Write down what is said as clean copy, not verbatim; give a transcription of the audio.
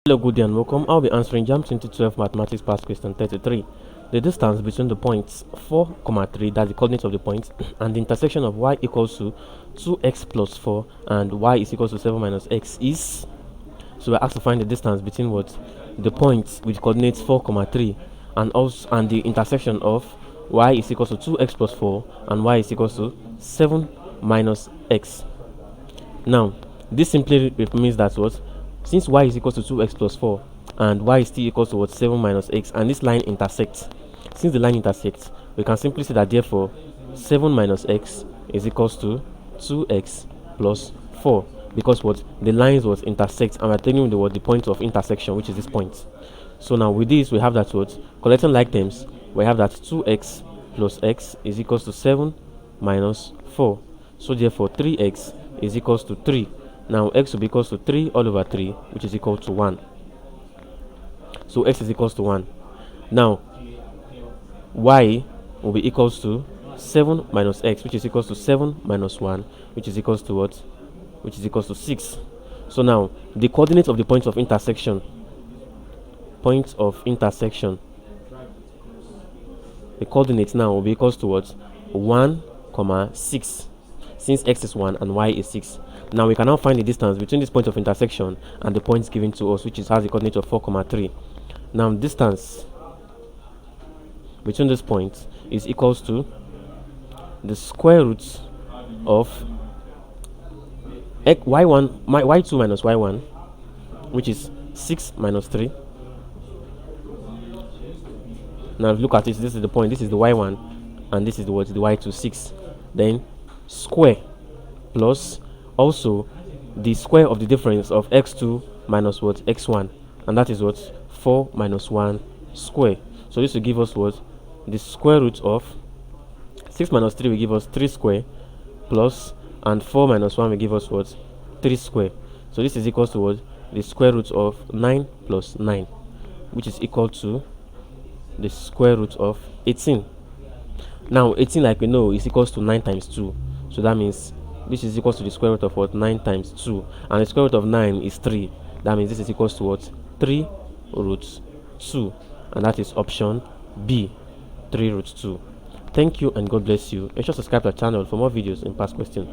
Hello, good day and welcome. I'll be answering JAMB 2012 Mathematics Past Question 33. The distance between the points 4, 3, that's the coordinate of the point, and the intersection of y equals to 2x plus 4 and y is equals to 7 minus x is. So we're asked to find the distance between what? The points with coordinates 4, 3 and the intersection of y is equals to 2x plus 4 and y is equals to 7 minus x. Now, this simply means that what? Since y is equals to 2x plus 4 and y is still equals to what? 7 minus x, and this line intersects. Since the line intersects, we can simply say that therefore 7 minus x is equals to 2x plus 4, because what? The lines was intersect and we're taking the point of intersection, which is this point. So now with this we have that what? Collecting like terms, we have that 2x plus x is equals to 7 minus 4. So therefore 3x is equals to 3. Now x will be equals to 3 all over 3, which is equal to 1. So x is equals to 1. Now y will be equals to 7 minus x, which is equals to 7 minus 1, which is equals to what? Which is equals to 6. So now the coordinates of the points of intersection, the coordinates now will be equals to what? 1, 6, since x is 1 and y is 6. Now we can now find the distance between this point of intersection and the points given to us, which has the coordinate of 4, 3. Now distance between this point is equals to the square root of y1 y2 minus y1, which is 6 minus 3. Now look at this. This is the point. This is the y1 and this is the y2, 6. Then square plus also the square of the difference of x2 minus what? X1, and that is what? 4 minus 1 square. So this will give us what? The square root of 6 minus 3 will give us 3 square, plus, and 4 minus 1 will give us what? 3 square. So this is equal to what? The square root of 9 plus 9, which is equal to the square root of 18. Now 18, like we know, is equals to 9 times 2. So that means this is equals to the square root of what? 9 times 2. And the square root of 9 is 3. That means this is equals to what? 3 root 2. And that is option B, 3 root 2. Thank you and God bless you. Make sure to subscribe to our channel for more videos in past questions.